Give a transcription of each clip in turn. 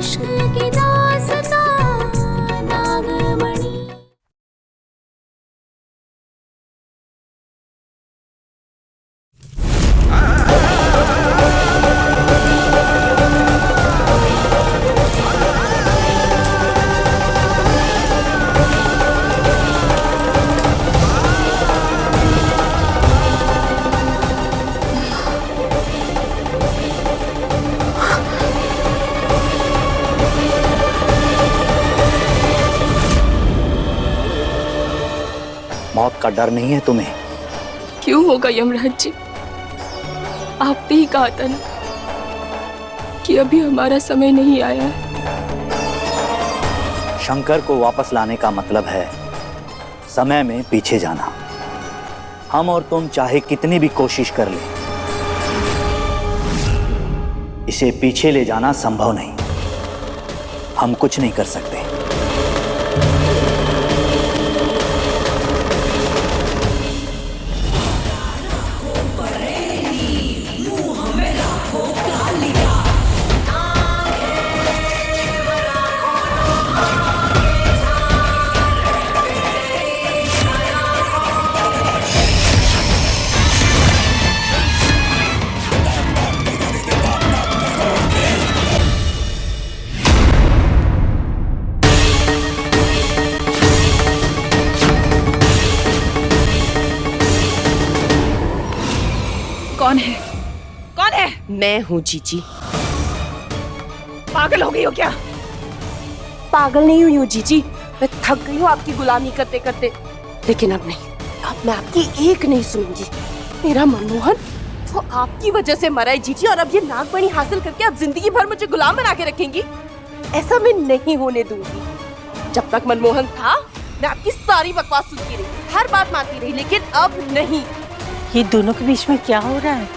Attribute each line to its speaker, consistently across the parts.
Speaker 1: इश्क की दास्तां नागमणि।
Speaker 2: मौत का डर नहीं है तुम्हें?
Speaker 3: क्यों होगा यमराज जी? आपने ही कहा था ना कि अभी हमारा समय नहीं आया है।
Speaker 2: शंकर को वापस लाने का मतलब है समय में पीछे जाना। हम और तुम चाहे कितनी भी कोशिश कर लें, इसे पीछे ले जाना संभव नहीं। हम कुछ नहीं कर सकते।
Speaker 4: कौन है? कौन है?
Speaker 5: मैं हूँ जीजी।
Speaker 4: पागल हो गई हो क्या?
Speaker 5: पागल नहीं हुई हूँ जीजी, मैं थक गई हूँ आपकी गुलामी करते करते। लेकिन अब नहीं, अब मैं आपकी एक नहीं सुनूंगी। मेरा मनमोहन वो आपकी वजह से मरा है जीजी, और अब ये नागमणि हासिल करके आप जिंदगी भर मुझे गुलाम बना के रखेंगी। ऐसा मैं नहीं होने दूंगी। जब तक मनमोहन था मैं आपकी सारी बकवास सुनती रही, हर बात मानती रही, लेकिन अब नहीं।
Speaker 6: ये दोनों के बीच में क्या हो रहा है?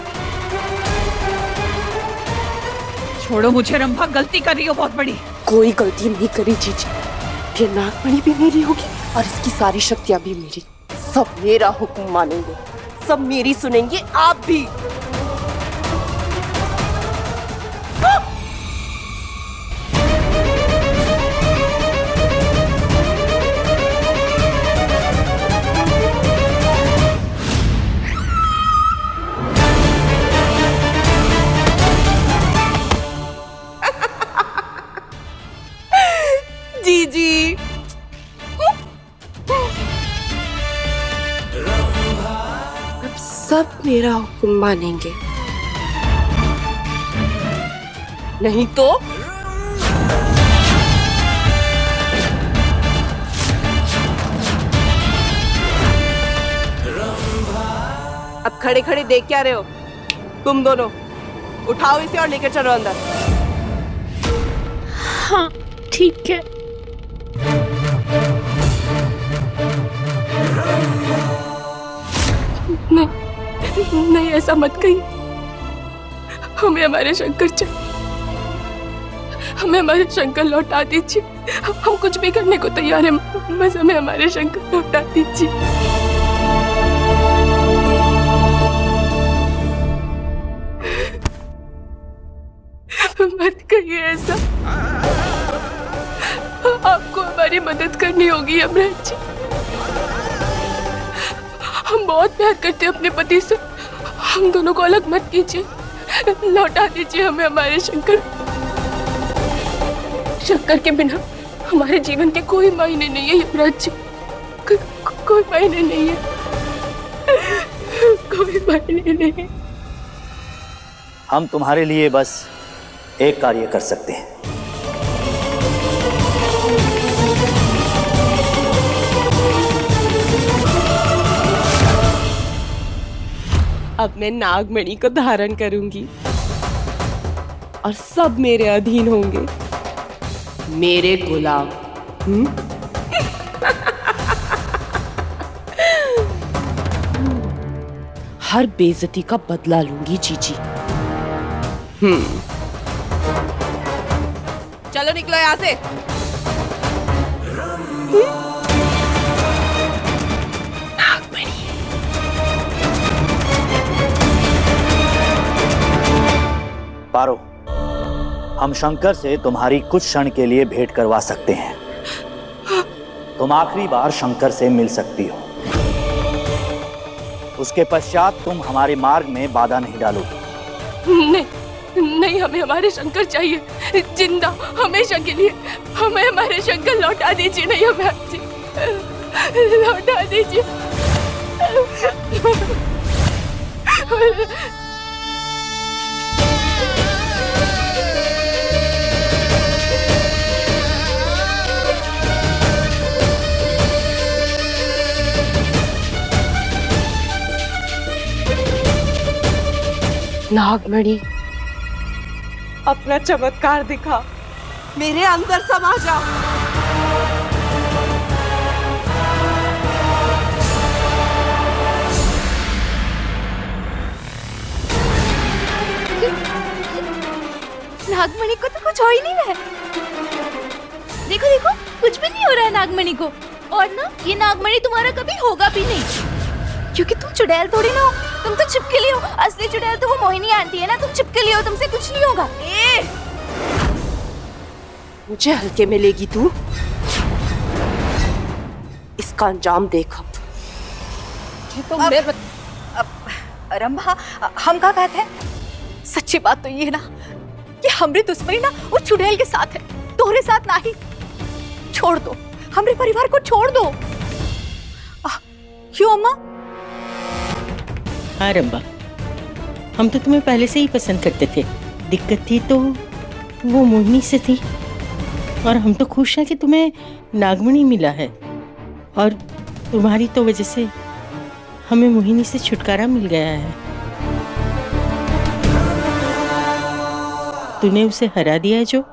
Speaker 4: छोड़ो मुझे रंभा, गलती कर रही हो बहुत बड़ी।
Speaker 5: कोई गलती नहीं करी जीजी, ये नागमणि भी मेरी होगी और इसकी सारी शक्तियां भी मेरी। सब मेरा हुक्म मानेंगे, सब मेरी सुनेंगे, आप भी। जीजी अब सब मेरा हुक्म मानेंगे, नहीं तो अब खड़े खड़े देख क्या रहे हो? तुम दोनों उठाओ इसे और लेकर चलो अंदर।
Speaker 6: हाँ ठीक है।
Speaker 3: नहीं, ऐसा मत कहिए। हमें हमारे शंकर चाहिए, हमें हमारे शंकर लौटा दीजिए। हम कुछ भी करने को तैयार हैं, बस हमें हमारे शंकर लौटा दीजिए। मत कहिए ऐसा। आपको हमारी मदद करनी होगी यमराज जी। हम बहुत प्यार करते हैं अपने पति से, हम दोनों को अलग मत कीजिए। लौटा दीजिए हमें हमारे शंकर। शंकर के बिना हमारे जीवन के कोई मायने नहीं है यमराज जी, कोई मायने नहीं है, कोई मायने नहीं है।
Speaker 2: हम तुम्हारे लिए बस एक कार्य कर सकते हैं।
Speaker 5: अब मैं नागमणि को धारण करूंगी और सब मेरे अधीन होंगे, मेरे गुलाम। हर बेइज्जती का बदला लूंगी जीजी। चलो निकलो यहाँ से।
Speaker 2: पारो, हम शंकर से तुम्हारी कुछ क्षण के लिए भेंट करवा सकते हैं। तुम आखिरी बार शंकर से मिल सकती हो। उसके पश्चात तुम हमारे मार्ग में बाधा नहीं डालोगी।
Speaker 3: नहीं नहीं, हमें हमारे शंकर चाहिए जिंदा, हमेशा के लिए। हमें हमारे शंकर लौटा दीजिए। नहीं यमराज जी, लौटा दीजिए।
Speaker 5: नागमणि, अपना चमत्कार दिखा, मेरे अंदर समा जा।
Speaker 1: नागमणि को तो कुछ हो ही नहीं रहा है। देखो देखो, कुछ भी नहीं हो रहा है नागमणि को। और ना, ये नागमणि तुम्हारा कभी होगा भी नहीं, क्योंकि तुम चुड़ैल थोड़ी ना हो, तुम तो छिपकली हो। असली चुड़ैल तो वो मोहिनी आंटी है ना, तुम छिपकली हो, तुमसे कुछ नहीं होगा।
Speaker 5: मुझे हल्के में लेगी तू? इसका अंजाम देख अब।
Speaker 4: रंभा, हम क्या कहते हैं? सच्ची बात तो ये है ना कि हमारी दुश्मनी ना वो चुड़ैल के साथ है, तोहरे साथ नहीं। छोड़ दो, हमारे परिवार को छोड़ दो। क्यों अम्मा?
Speaker 6: हाँ रंबा, हम तो तुम्हें पहले से ही पसंद करते थे। दिक्कत थी तो वो मोहिनी से थी, और हम तो खुश हैं कि तुम्हें नागमणि मिला है, और तुम्हारी तो वजह से हमें मोहिनी से छुटकारा मिल गया है। तूने उसे हरा दिया है जो।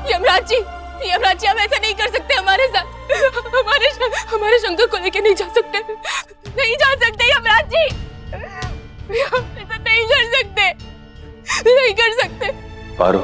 Speaker 3: यमराज जी, यमराज जी, हम ऐसा नहीं कर सकते हमारे साथ। हमारे शंकर को लेके नहीं जा सकते, नहीं जा सकते यमराज जी। हम ऐसा नहीं कर सकते, नहीं कर सकते।
Speaker 7: पारो,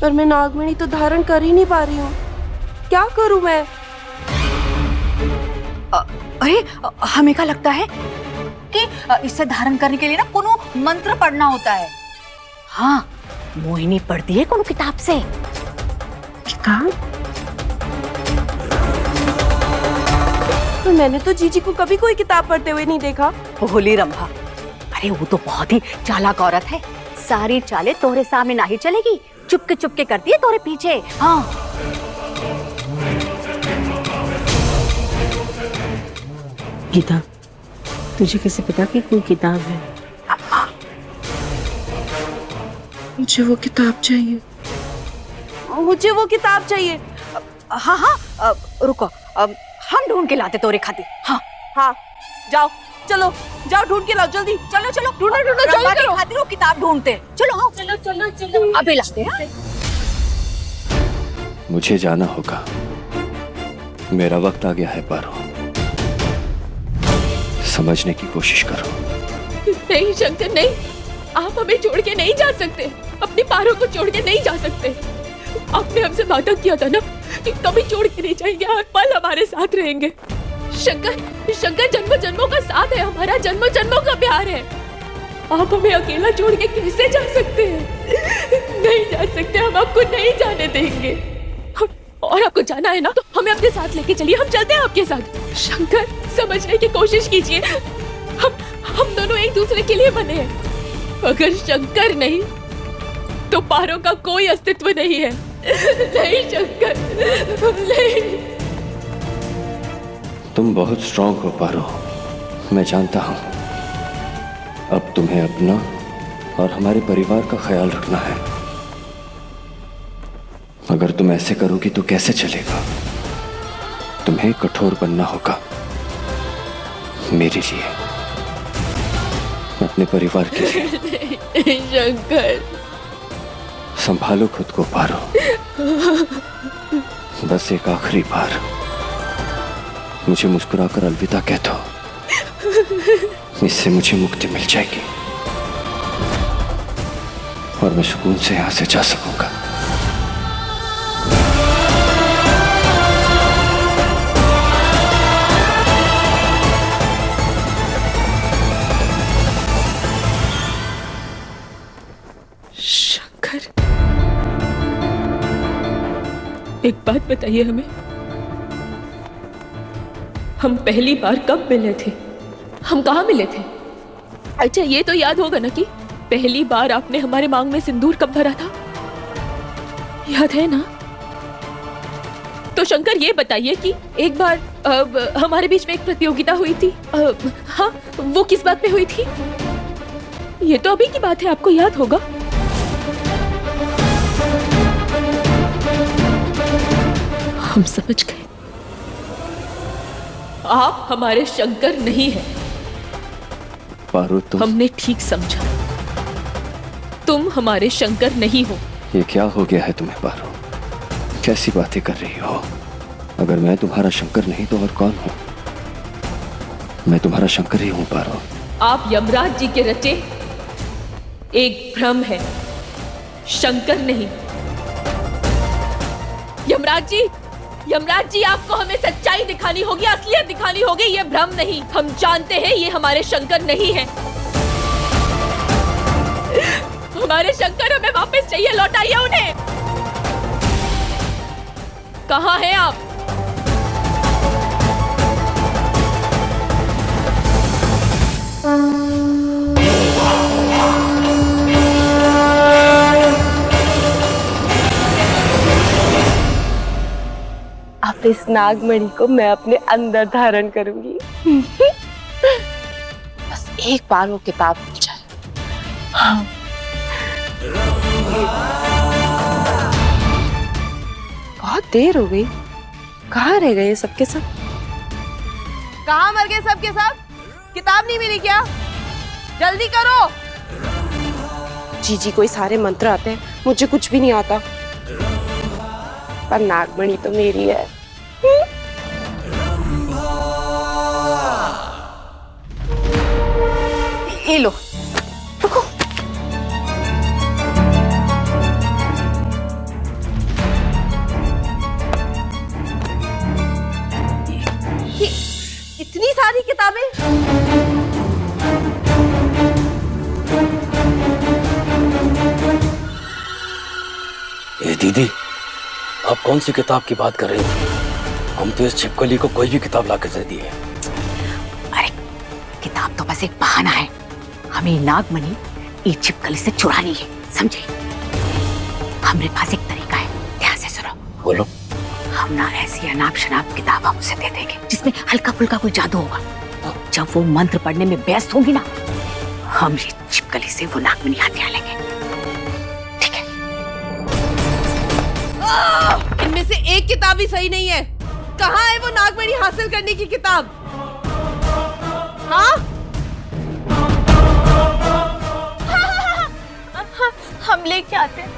Speaker 5: पर मैं नागमणि तो धारण कर ही नहीं पा रही हूँ। क्या करूँ मैं?
Speaker 4: अरे, हमें क्या लगता है कि इसे धारण करने के लिए ना कोनो मंत्र पढ़ना होता है। हाँ, मोहिनी पढ़ती है कोनो किताब से।
Speaker 5: किताब? तो मैंने तो जीजी को कभी कोई किताब पढ़ते हुए नहीं देखा।
Speaker 4: होली रंभा, अरे वो तो बहुत ही चालाक औरत है। सारी चालें तोरे सामने नहीं चलेगी, चुपके चुपके करती है तोरे पीछे। हाँ,
Speaker 6: गीता, तुझे कैसे पता कि कोई किताब है?
Speaker 5: मुझे वो किताब चाहिए, मुझे वो किताब चाहिए।
Speaker 4: हाँ हाँ, रुको, हम ढूंढ के लाते तोरे खातिर। हाँ
Speaker 5: हाँ, जाओ, चलो जाओ, ढूंढ के लाओ जल्दी।
Speaker 4: चलो चलो,
Speaker 5: ढूंढो ढूंढो, जल्दी करो।
Speaker 4: खातिर वो किताब ढूंढते। चलो आओ, चलो चलो चलो, अभी लाते हैं।
Speaker 7: मुझे जाना होगा, मेरा वक्त आ गया है पारो। समझने की कोशिश करो।
Speaker 3: नहीं शंकर, नहीं, आप हमें छोड़ के नहीं जा सकते, अपनी पारो को छोड़ के नहीं जा सकते। आपने हमसे वादा किया था ना कि कभी छोड़ के नहीं जाएंगे, हर पल हमारे साथ रहेंगे। शंकर, शंकर जन्मों जन्मों का साथ है, हमारा जन्मों जन्मों का प्यार है। आप हमें अकेला छोड़ के कैसे जा सकते हैं? नहीं जा सकते, हम आपको नहीं जाने देंगे। और आपको जाना है ना तो हमें अपने साथ लेके चलिए, हम चलते हैं आपके साथ। शंकर, समझने की कोशिश कीजिए, हम दोनों एक दूसरे के लिए बने हैं। अगर शंकर नहीं तो पारो का कोई अस्तित्व नहीं है। नहीं शंकर, नहीं।
Speaker 7: तुम बहुत स्ट्रांग हो पारो, मैं जानता हूं। अब तुम्हें अपना और हमारे परिवार का ख्याल रखना है। अगर तुम ऐसे करोगी तो कैसे चलेगा? तुम्हें कठोर बनना होगा मेरे लिए, अपने परिवार के लिए।
Speaker 3: शंकर,
Speaker 7: संभालो खुद को पारो। बस एक आखिरी बार मुझे मुस्कुराकर अलविदा कह दो, इससे मुझे मुक्ति मिल जाएगी और मैं सुकून से यहां से जा सकूंगा।
Speaker 3: शंकर, एक बात बताइए हमें, हम पहली बार कब मिले थे? हम कहाँ मिले थे? अच्छा, ये तो याद होगा ना कि पहली बार आपने हमारे मांग में सिंदूर कब भरा था? याद है ना? तो शंकर, ये बताइए कि एक बार हमारे बीच में एक प्रतियोगिता हुई थी। हाँ, वो किस बात पे हुई थी? ये तो अभी की बात है, आपको याद होगा। हम समझ गए, आप हमारे शंकर नहीं हैं।
Speaker 7: पारो, तुम
Speaker 3: हमने ठीक समझा, तुम हमारे शंकर नहीं हो।
Speaker 7: ये क्या हो गया है तुम्हें पारो? कैसी बातें कर रही हो? अगर मैं तुम्हारा शंकर नहीं तो और कौन हूं? मैं तुम्हारा शंकर ही हूं पारो।
Speaker 3: आप यमराज जी के रचे एक भ्रम है, शंकर नहीं। यमराज जी, आपको हमें सच्चाई दिखानी होगी, असलियत दिखानी होगी। ये भ्रम नहीं, हम जानते हैं ये हमारे शंकर नहीं है। हमारे शंकर हमें वापस चाहिए, लौटाइए उन्हें। कहाँ हैं आप?
Speaker 5: अब इस नागमणि को मैं अपने अंदर धारण करूंगी। बस एक बार वो किताब मिल जाए। हाँ। बहुत देर हो गई, कहाँ रह गए सबके सब?
Speaker 8: कहाँ मर गए सबके सब? किताब नहीं मिली क्या? जल्दी करो।
Speaker 5: जीजी कोई सारे मंत्र आते हैं, मुझे कुछ भी नहीं आता, पर नागमणि तो मेरी है।
Speaker 4: ये लो, रुको।
Speaker 8: ये इतनी सारी किताबें?
Speaker 9: ए दीदी, आप कौन सी किताब की बात कर रही थी? हम तो इस छिपकली को कोई भी किताब लाकर दे दी है।
Speaker 4: अरे, किताब तो बस एक बहाना है। हमें नागमणि ये छिपकली से चुरानी है, समझे? हमारे पास एक तरीका है, ध्यान से सुनो।
Speaker 9: बोलो।
Speaker 4: हम ना ऐसी अनाप शनाप किताब हम उसे दे देंगे जिसमें हल्का फुल्का कोई जादू होगा। जब वो मंत्र पढ़ने में व्यस्त होंगी ना, हम ये छिपकली से वो नागमणि हथिया लेंगे। ठीक है?
Speaker 8: इनमें से एक किताब भी सही नहीं है। कहाँ है वो नागमणि हासिल करने की किताब? हाँ?
Speaker 4: हम लेके आते हैं।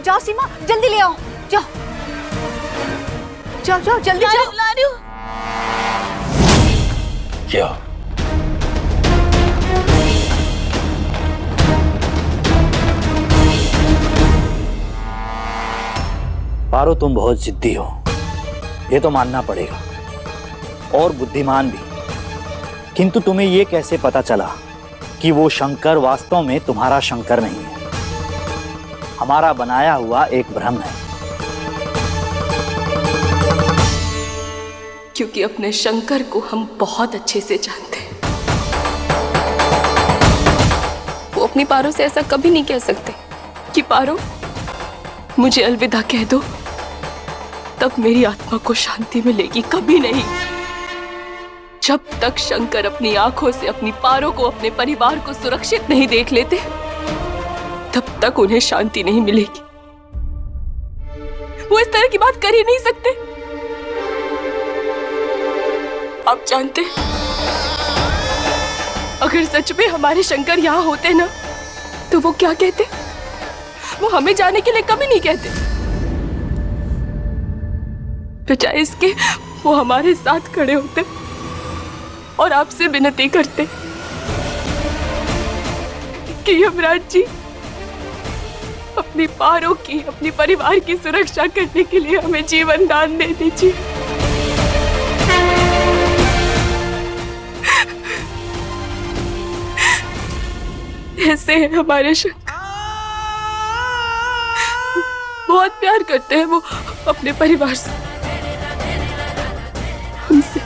Speaker 4: जाओ सीमा, जल्दी ले आओ। जाओ जाओ जाओ, जल्दी जाओ।
Speaker 8: ला रही हूँ।
Speaker 9: क्या?
Speaker 2: पारो, तुम बहुत जिद्दी हो, ये तो मानना पड़ेगा। और बुद्धिमान भी। किंतु तुम्हें ये कैसे पता चला कि वो शंकर वास्तव में तुम्हारा शंकर नहीं है, हमारा बनाया हुआ एक भ्रम है?
Speaker 3: क्योंकि अपने शंकर को हम बहुत अच्छे से जानते हैं। वो अपनी पारो से ऐसा कभी नहीं कह सकते कि पारो मुझे अलविदा कह दो, तब मेरी आत्मा को शांति मिलेगी। कभी नहीं। जब तक शंकर अपनी आंखों से अपनी पारो को, अपने परिवार को सुरक्षित नहीं देख लेते, तब तक उन्हें शांति नहीं मिलेगी। वो इस तरह की बात कर ही नहीं सकते। आप जानते हैं, अगर सच में हमारे शंकर यहाँ होते ना, तो वो क्या कहते? वो हमें जाने के लिए कभी नहीं कहते। बजाय इसके वो हमारे साथ खड़े होते और आपसे विनती करते कि यमराज जी, अपनी पारो की, अपनी परिवार की सुरक्षा करने के लिए हमें जीवन दान दे दीजिए। ऐसे हैं हमारे शंकर, बहुत प्यार करते हैं वो अपने परिवार से, हमसे।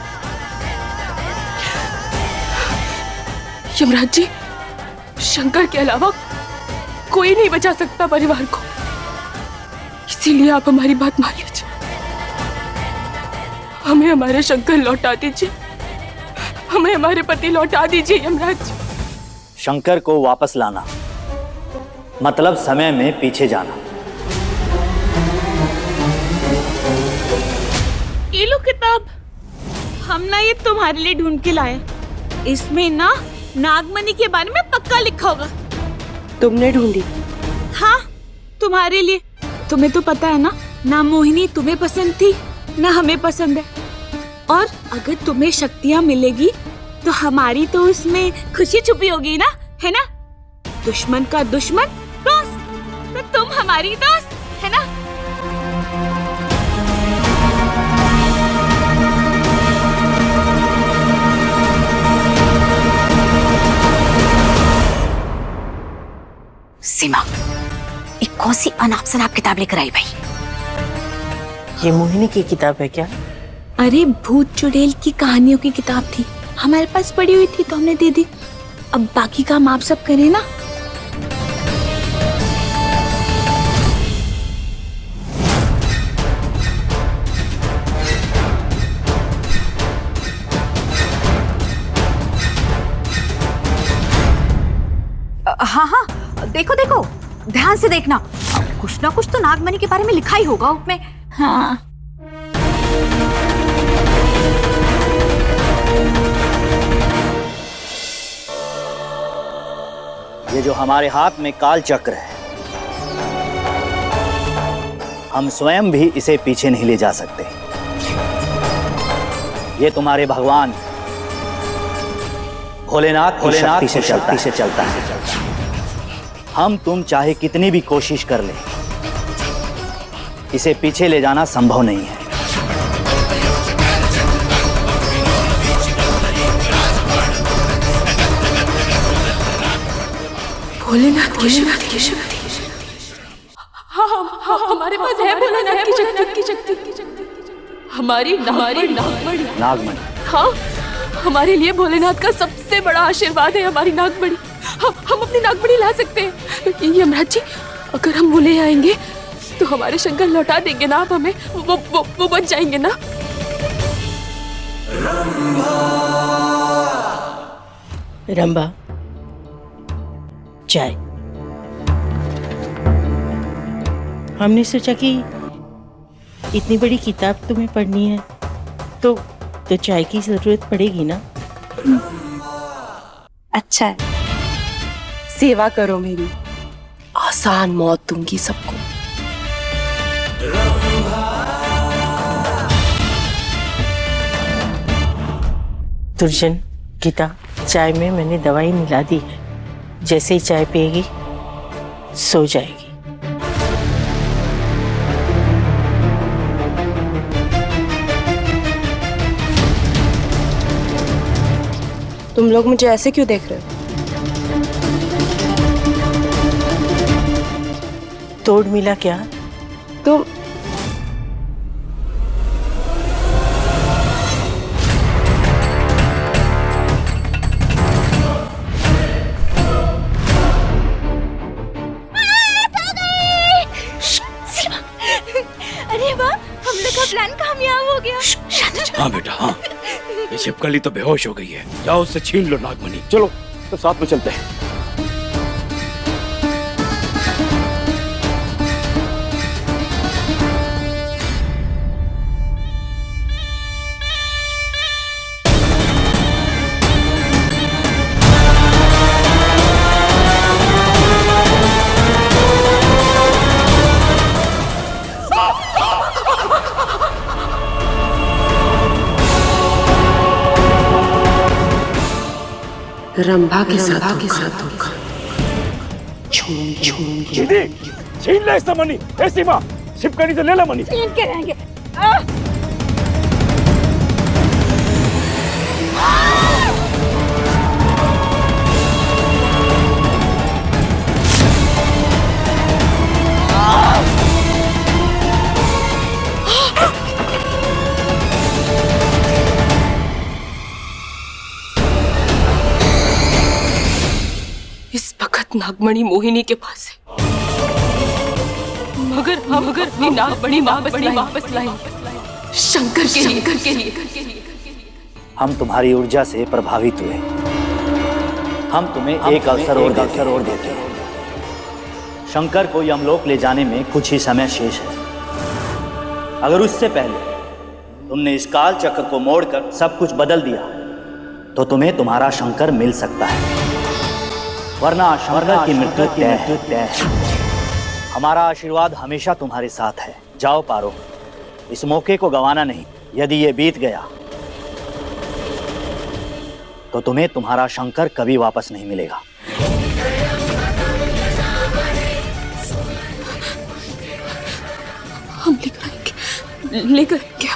Speaker 3: यमराज जी, शंकर के अलावा कोई नहीं बचा सकता परिवार को, इसीलिए आप हमारी बात मान लीजिए। हमें हमारे शंकर लौटा दीजिए, हमें हमारे पति लौटा दीजिए यमराज जी।
Speaker 2: शंकर को वापस लाना मतलब समय में पीछे जाना।
Speaker 1: ये लो किताब, हम ना ये तुम्हारे लिए ढूंढ के लाए। इसमें ना नागमणि के बारे में पक्का लिखा होगा।
Speaker 5: तुमने ढूंढी?
Speaker 1: हाँ, तुम्हारे लिए। तुम्हें तो पता है ना मोहिनी तुम्हें पसंद थी, ना हमें पसंद है। और अगर तुम्हें शक्तियाँ मिलेगी तो हमारी तो उसमें खुशी छुपी होगी ना, है ना? दुश्मन का दुश्मन दोस्त, तो तुम हमारी दोस्त, है ना?
Speaker 4: सीमा, ये कौन सी अनाप शनाप किताब लेकर आई भाई?
Speaker 6: ये मोहिनी की किताब है क्या?
Speaker 1: अरे भूत चुड़ैल की कहानियों की किताब थी, हमारे पास पड़ी हुई थी तो हमने दे दी। अब बाकी काम आप सब करें ना।
Speaker 4: हाँ हाँ, देखो देखो, ध्यान से देखना। कुछ ना कुछ तो नागमणि के बारे में लिखा ही होगा उसमें।
Speaker 1: हाँ,
Speaker 2: ये जो हमारे हाथ में काल चक्र है, हम स्वयं भी इसे पीछे नहीं ले जा सकते। ये तुम्हारे भगवान भोलेनाथ की शक्ति से चलता है। हम तुम चाहे कितनी भी कोशिश कर ले, इसे पीछे ले जाना संभव नहीं है।
Speaker 3: भोलेनाथ की शक्ति। हाँ, हमारे पास है भोलेनाथ की शक्ति। हमारी नागमणि। हाँ, हमारे लिए भोलेनाथ का सबसे बड़ा आशीर्वाद है हमारी नागमणि। हम अपनी नागमणि ला सकते हैं। यमराज जी, अगर हम वो ले आएंगे तो हमारे शंकर लौटा देंगे ना आप हमें? वो बच जाएंगे ना?
Speaker 6: रंभा, चाय। हमने सोचा कि इतनी बड़ी किताब तुम्हें पढ़नी है तो चाय की जरूरत पड़ेगी ना।
Speaker 5: अच्छा है, सेवा करो मेरी, आसान मौत दूंगी सबको।
Speaker 6: दुर्जन, गीता, चाय में मैंने दवाई मिला दी है। जैसे ही चाय पिएगी सो जाएगी।
Speaker 5: तुम लोग मुझे ऐसे क्यों देख रहे हो?
Speaker 6: तोड़ मिला क्या?
Speaker 5: तुम
Speaker 1: अरे वाह, हम लोग का प्लान कामयाब हो गया।
Speaker 9: हाँ बेटा हाँ, ये छिपकली तो बेहोश हो गई है। जाओ उससे छीन लो नागमणि।
Speaker 7: चलो तो साथ में चलते हैं।
Speaker 5: रंभा के साथ धोखा।
Speaker 7: दीदी छीन ले इससे मनी। ए सीमा, छिपकली से ले ले मनी।
Speaker 1: छीन के रहेंगे।
Speaker 5: इस वक्त नागमणि मोहिनी के पास है, मगर हम अपनी नागमणि वापस लाएंगे शंकर के लिए।
Speaker 2: हम तुम्हारी ऊर्जा से प्रभावित हुए। हम तुम्हें एक अवसर और देते हैं। शंकर को यमलोक ले जाने में कुछ ही समय शेष है। अगर उससे पहले तुमने इस काल चक्र को मोड़कर सब कुछ बदल दिया तो तुम्हें तुम्हारा शंकर मिल सकता है, वरना शंकर की मृत्यु तय है। हमारा आशीर्वाद हमेशा तुम्हारे साथ है। जाओ पारो, इस मौके को गंवाना नहीं। यदि ये बीत गया तो तुम्हें तुम्हारा शंकर कभी वापस नहीं मिलेगा।
Speaker 5: हम लेकर आएंगे।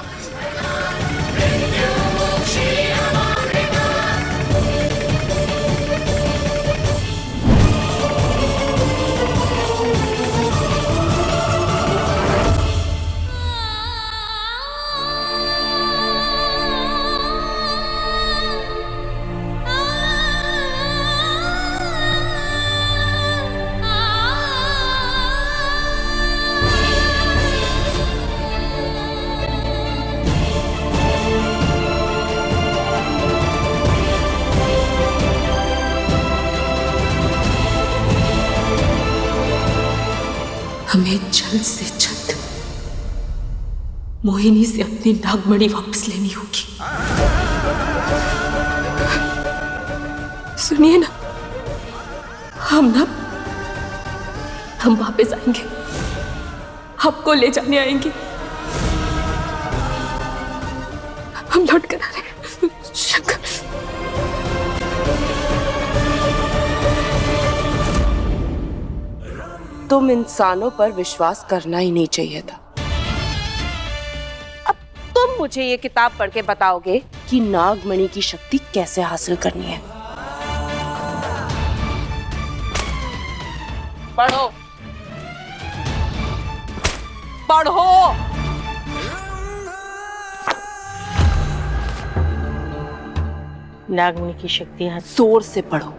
Speaker 5: हमें जल्द से जल्द मोहिनी से अपनी नागमणि वापस लेनी होगी। सुनिए ना, हम वापस आएंगे, आपको ले जाने आएंगे। हम लौट कर आ रहे हैं शंकर। तुम इंसानों पर विश्वास करना ही नहीं चाहिए था। अब तुम मुझे ये किताब पढ़ के बताओगे कि नागमणि की शक्ति कैसे हासिल करनी है। पढ़ो पढ़ो।
Speaker 6: नागमणि की शक्ति
Speaker 5: जोर से पढ़ो।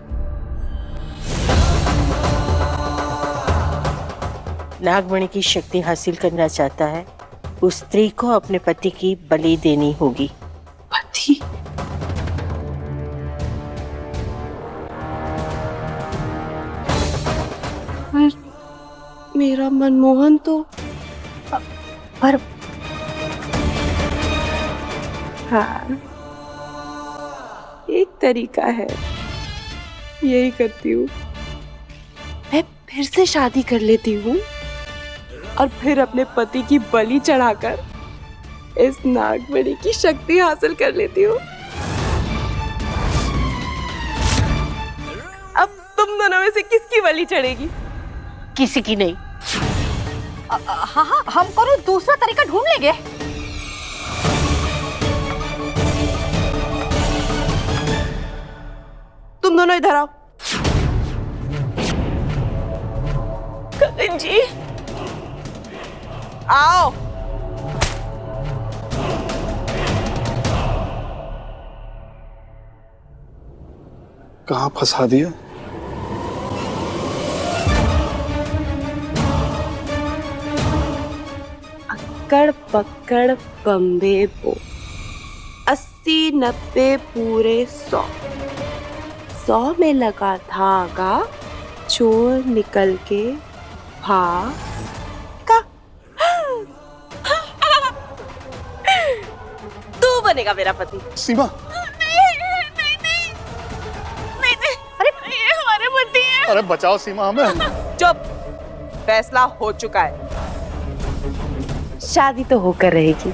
Speaker 6: नागमणि की शक्ति हासिल करना चाहता है, उस स्त्री को अपने पति की बलि देनी होगी।
Speaker 5: पति? पर मेरा मनमोहन तो
Speaker 1: पर
Speaker 5: हाँ, एक तरीका है, यही करती हूँ। मैं फिर से शादी कर लेती हूँ और फिर अपने पति की बलि चढ़ाकर इस नागमणि की शक्ति हासिल कर लेती हूँ। अब तुम दोनों में से किसकी बलि चढ़ेगी?
Speaker 6: किसी की नहीं।
Speaker 4: हाँ, हम करो दूसरा तरीका ढूंढ लेंगे।
Speaker 5: तुम दोनों इधर आओ। गगन जी आओ।
Speaker 10: कहाँ फंसा दिया?
Speaker 5: अक्कड़ पक्कड़ बम्बे बो, 80-90 पूरे 100 में लगा धागा, चोर निकल के भागा। तू बनेगा मेरा पति।
Speaker 10: सीमा,
Speaker 5: अरे हमारे पति है।
Speaker 10: अरे बचाओ सीमा हमें।
Speaker 5: चुप, फैसला हो चुका है, शादी तो होकर रहेगी।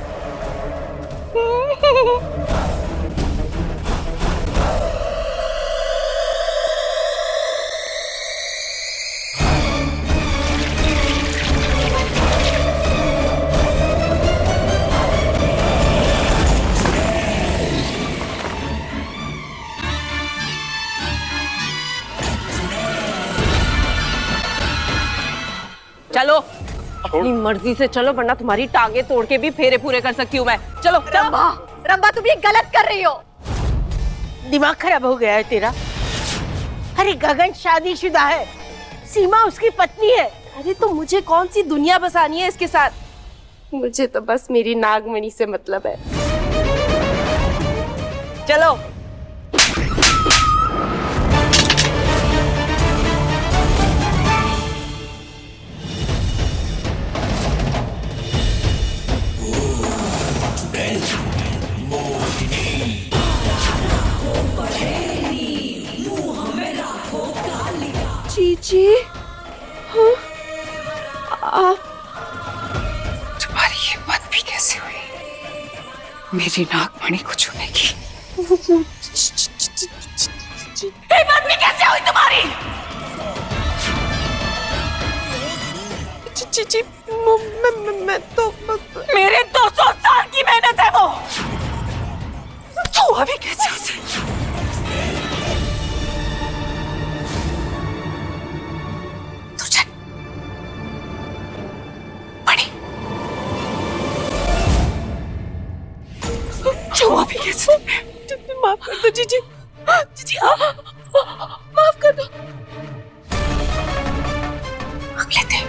Speaker 5: चलो, अपनी मर्जी से चलो, वरना तुम्हारी टांगे तोड़ के भी फेरे पूरे कर सकती हूँ मैं। चलो
Speaker 4: रंभा, रंभा तुम ये गलत कर रही हो।
Speaker 6: दिमाग खराब हो गया है तेरा? अरे गगन शादीशुदा है, सीमा उसकी पत्नी है।
Speaker 5: अरे तो मुझे कौन सी दुनिया बसानी है इसके साथ? मुझे तो बस मेरी नागमणि से मतलब है। चलो। जी हाँ, आप
Speaker 4: तुम्हारी हिम्मत भी कैसे हुई मेरी नागमणि को छूने की? हिम्मत भी कैसे हुई तुम्हारी?
Speaker 5: जी मैं तो
Speaker 4: मेरे 200 साल की मेहनत है वो, छुआ भी कैसे उसे? छुआ भी कैसे?
Speaker 5: माफ कर दो जीजी, जीजी माफ कर दो।
Speaker 4: लेते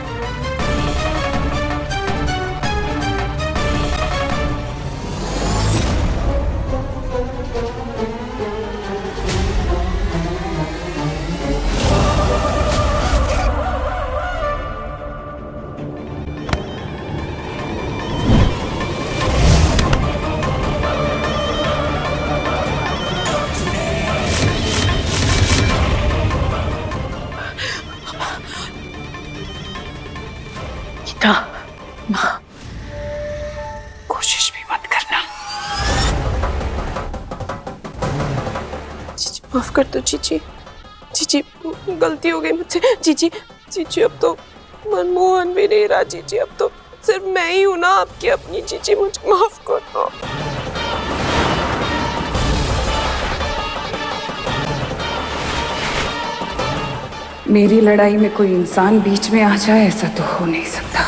Speaker 4: कोशिश भी मत करना।
Speaker 5: जीजी माफ कर दो जीजी, जीजी गलती हो गई मुझसे। जीजी जीजी अब तो मनमोहन भी नहीं रहा जीजी, अब तो सिर्फ मैं ही हूँ ना आपकी अपनी। जीजी मुझे माफ कर दो।
Speaker 11: मेरी लड़ाई में कोई इंसान बीच में आ जाए ऐसा तो हो नहीं सकता।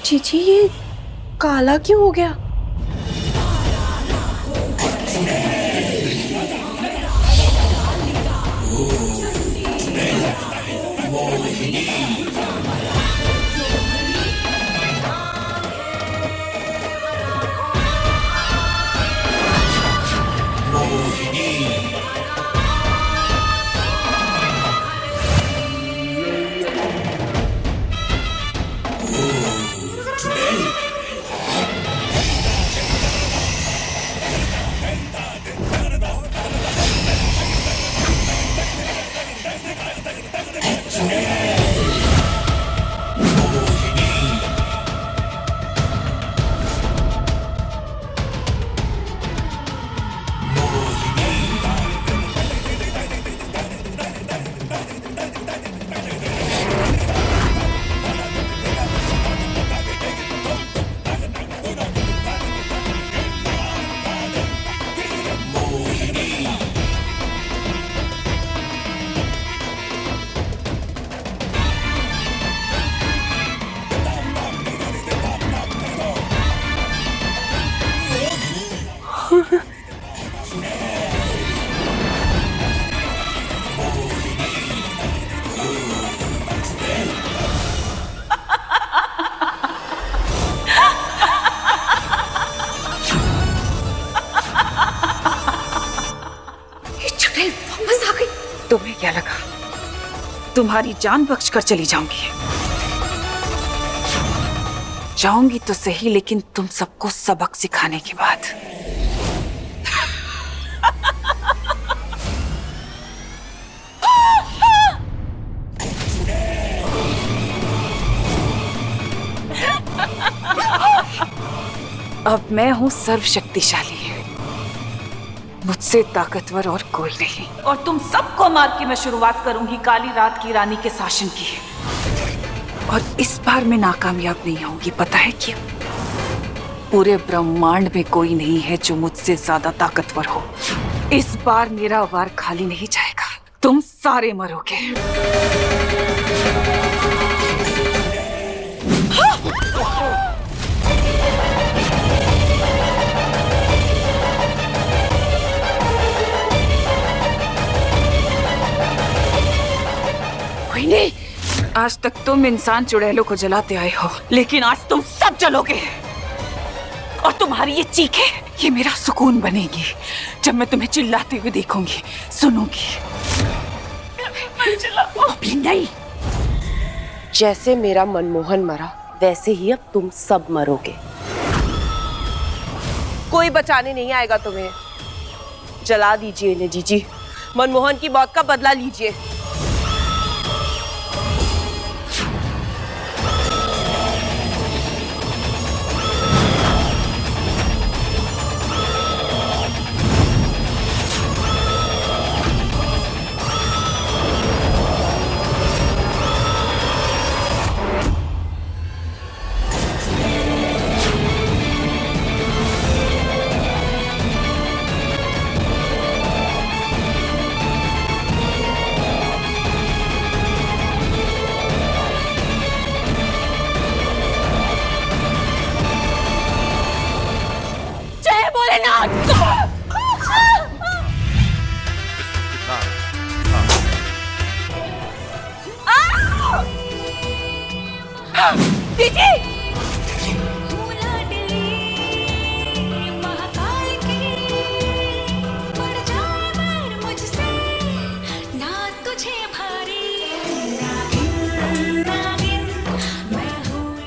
Speaker 5: जीजी ये काला क्यों हो गया?
Speaker 11: तुम्हें क्या लगा तुम्हारी जान बख्श कर चली जाऊंगी? जाऊंगी तो सही, लेकिन तुम सबको सबक सिखाने के बाद। अब मैं हूं सर्वशक्तिशाली, मुझसे ताकतवर और कोई नहीं, और तुम सबको मार के मैं शुरुआत करूंगी काली रात की रानी के शासन की। और इस बार मैं नाकामयाब नहीं होंगी, पता है क्यों? पूरे ब्रह्मांड में कोई नहीं है जो मुझसे ज्यादा ताकतवर हो। इस बार मेरा वार खाली नहीं जाएगा, तुम सारे मरोगे। नहीं, आज तक तुम इंसान चुड़ैलों को जलाते आए हो, लेकिन आज तुम सब जलोगे। और तुम्हारी ये चीखें, ये मेरा सुकून बनेगी जब मैं तुम्हें चिल्लाते हुए देखूंगी, सुनूंगी।
Speaker 5: अभी नहीं। जैसे मेरा मनमोहन मरा, वैसे ही अब तुम सब मरोगे। कोई बचाने नहीं आएगा तुम्हें। जला दीजिए इन्हें जीजी, मनमोहन की मौत का बदला लीजिए।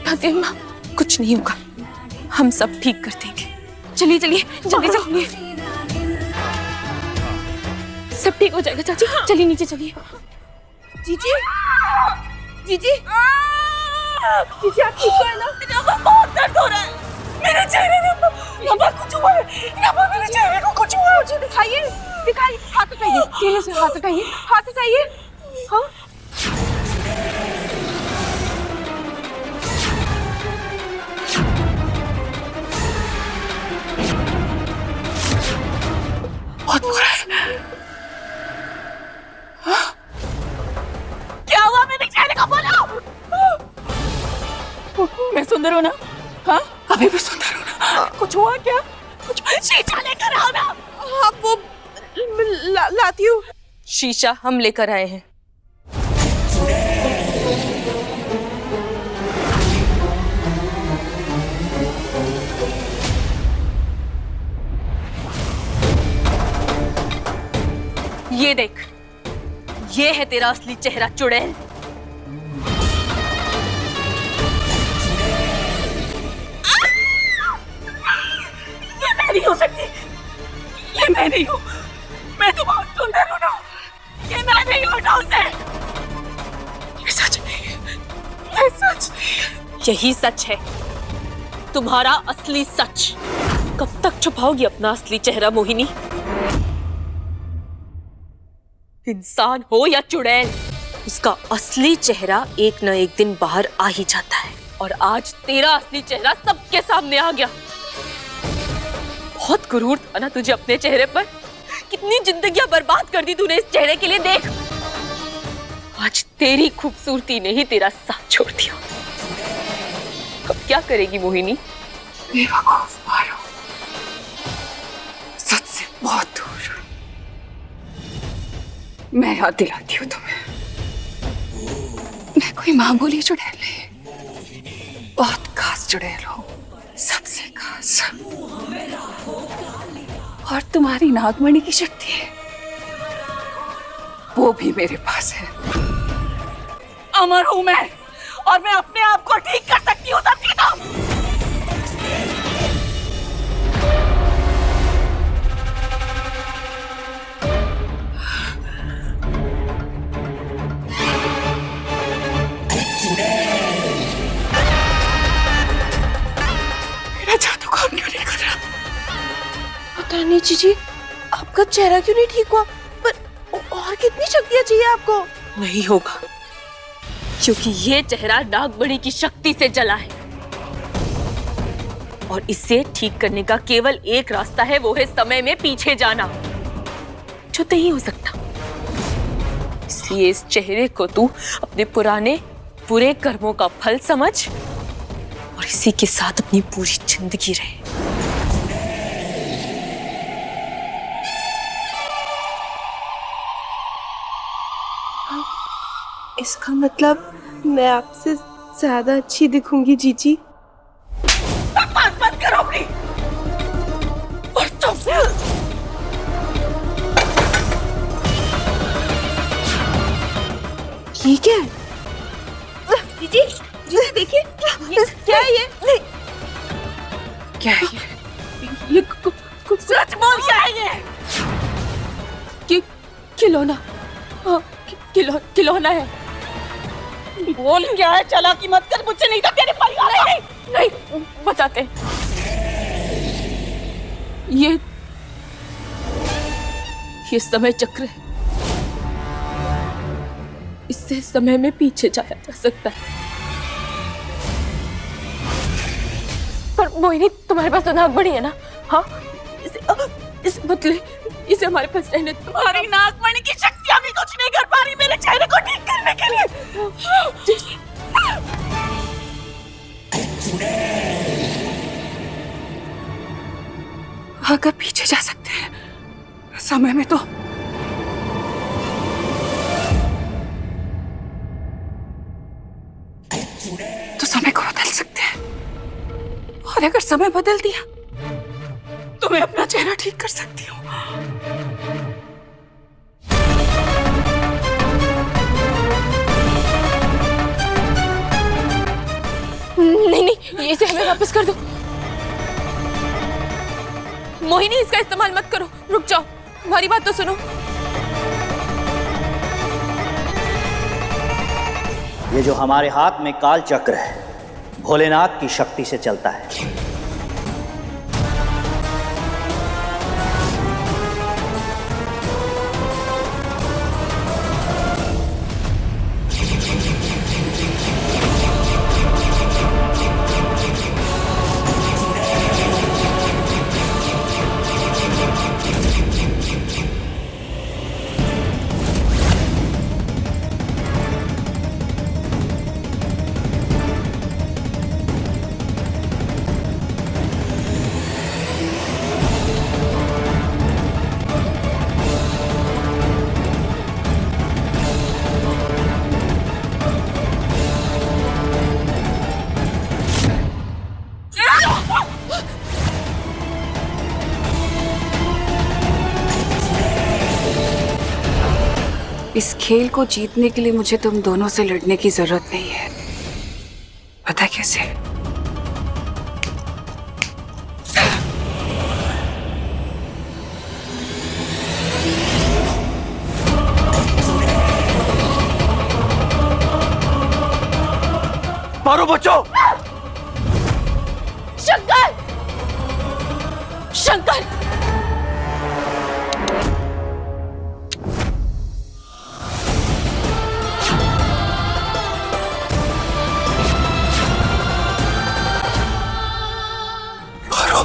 Speaker 3: फातिमा, कुछ नहीं होगा, हम सब ठीक कर देंगे। चलिए चलिए जल्दी चलिए, सब ठीक हो जाएगा चाची। चलिए नीचे चलिए। जीजी, जीजी, जीजी आप ठीक है ना? बहुत दर्द हो रहा है मेरे चेहरे में। यहाँ कुछ हुआ है, यहाँ मेरे चेहरे को कुछ हुआ है। मुझे दिखाइए, दिखाइए, हाथ उठाइए, केले से हाथ उठाइए, हाथ उठाइए। हाँ बहुत बुरा है। क्या हुआ मेरे चेहरे का? बोलो। मैं सुंदर हूँ ना? हाँ अभी भी सुंदर हूँ ना? कुछ हुआ क्या? कुछ शीशा लेकर आओ ना। हाँ वो लाती हूँ। शीशा हम लेकर आए हैं।
Speaker 5: ये देख, ये है तेरा असली चेहरा चुड़ैल।
Speaker 11: ये मैं नहीं हो सकती, ये मैं नहीं हूँ। मैं तो बहुत सुंदर हूँ ना, ये मैं नहीं हूँ। ये सच नहीं, ये सच नहीं।
Speaker 5: यही सच है, तुम्हारा असली सच। कब तक छुपाओगी अपना असली चेहरा मोहिनी? इंसान हो या चुड़ैल, उसका असली चेहरा एक न एक दिन बाहर आ ही जाता है। और आज तेरा असली चेहरा सबके सामने आ गया। बहुत गुरूर था ना तुझे अपने चेहरे पर। कितनी जिंदगियां बर्बाद कर दी तूने इस चेहरे के लिए। देख, आज तेरी खूबसूरती ने ही तेरा साथ छोड़ दिया। अब क्या करेगी मोहिनी?
Speaker 11: बेवकूफ मारो, सच से बहुत दूर। मैं याद दिलाती हूँ तुम्हें, मैं कोई मामूली चुड़ैल नहीं, बहुत खास चुड़ैल हूँ, सबसे खास। और तुम्हारी नागमणि की शक्ति है, वो भी मेरे पास है। अमर हूं मैं, और मैं अपने आप को ठीक कर सकती हूँ। समझी तुम? मेरा जादू काम क्यों नहीं कर रहा?
Speaker 5: पता नहीं जीजी, आपका चेहरा क्यों नहीं ठीक हुआ? पर और कितनी शक्तियां चाहिए आपको? नहीं होगा, क्योंकि ये चेहरा नागमणि की शक्ति से जला है। और इसे ठीक करने का केवल एक रास्ता है, वो है समय में पीछे जाना, जो नहीं हो सकता। इसलिए इस चेहरे को तू अपने पुराने बुरे कर्मों का फल समझ और इसी के साथ अपनी पूरी जिंदगी रहे।
Speaker 3: इसका मतलब मैं आपसे ज्यादा अच्छी दिखूंगी जीजी?
Speaker 11: बकवास मत करो अपनी। और तुम
Speaker 3: ये क्या है? जीजी, जीजी देखिए, क्या है ये?
Speaker 11: क्या है ये? कुछ सच बोल, क्या है ये?
Speaker 3: खिलौना। हाँ, खिलौना है।
Speaker 11: बोल क्या है? चालाकी मत कर मुझसे, नहीं तो तेरे परिवार
Speaker 3: नहीं बताते। ये समय चक्र है, इससे समय में पीछे जाया जा सकता है। पर मोहिनी, तुम्हारे पास तो नागमणि है ना? हाँ, इसे मत ले, इसे हमारे पास रहने दो।
Speaker 11: तुम्हारी नागमणि की शक्तियां भी कुछ नहीं कर पा रही मेरे चेहरे को ठीक करने के लिए। अगर पीछे जा सकते हैं समय में, तो समय को बदल सकते हैं। और अगर समय बदल दिया तो मैं अपना चेहरा ठीक कर सकती हूँ।
Speaker 3: नहीं, इसे हमें वापस कर दो। मोहिनी, इसका इस्तेमाल मत करो, रुक जाओ, हमारी बात तो सुनो।
Speaker 2: ये जो हमारे हाथ में काल चक्र है, भोलेनाथ की शक्ति से चलता है।
Speaker 11: इस खेल को जीतने के लिए मुझे तुम दोनों से लड़ने की जरूरत नहीं है। पता है कैसे?
Speaker 9: पारो बच्चों!
Speaker 5: शंकर! शंकर!
Speaker 7: पारो,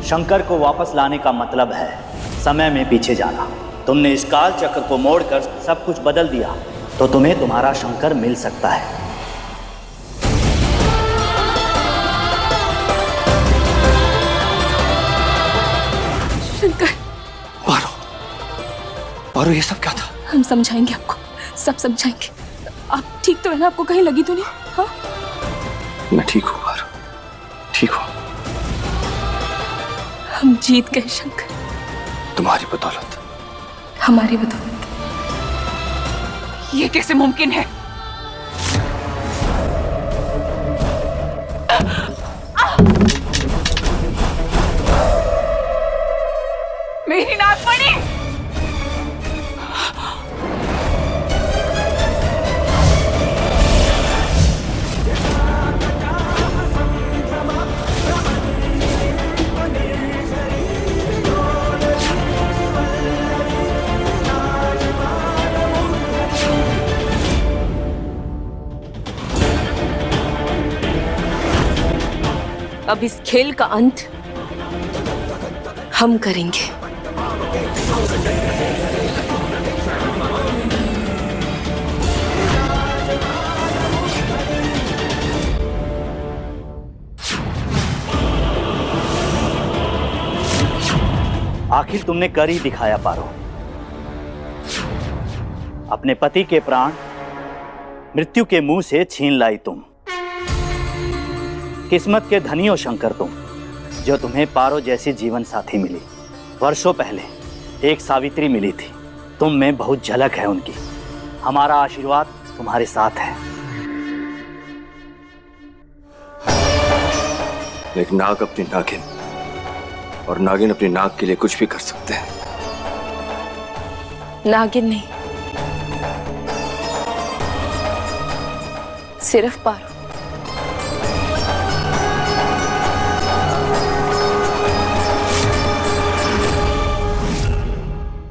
Speaker 2: शंकर को वापस लाने का मतलब है समय में पीछे जाना। तुमने इस काल चक्र को मोड़कर सब कुछ बदल दिया, तो तुम्हें तुम्हारा शंकर मिल सकता है।
Speaker 3: शंकर,
Speaker 7: पारो, पारो, ये सब क्या था?
Speaker 3: हम समझाएंगे आपको, सब समझाएंगे। आप ठीक तो है ना? आपको कहीं लगी तो नहीं? हाँ,
Speaker 7: मैं ठीक हूँ पारो, ठीक हूँ।
Speaker 3: हम जीत गए शंकर,
Speaker 7: तुम्हारी बदौलत।
Speaker 3: हमारी बदौलत।
Speaker 11: ये कैसे मुमकिन है? मेरी नागमणि!
Speaker 5: अब इस खेल का अंत हम करेंगे।
Speaker 2: आखिर तुमने कर ही दिखाया पारो। अपने पति के प्राण मृत्यु के मुंह से छीन लाई तुम। किस्मत के धनी हो शंकर तुम, जो तुम्हें पारो जैसी जीवन साथी मिली। वर्षों पहले एक सावित्री मिली थी, तुम में बहुत झलक है उनकी। हमारा आशीर्वाद तुम्हारे साथ है।
Speaker 7: एक नाग अपनी नागिन और नागिन अपनी नाग के लिए कुछ भी कर सकते हैं।
Speaker 5: नागिन नहीं, सिर्फ पारो।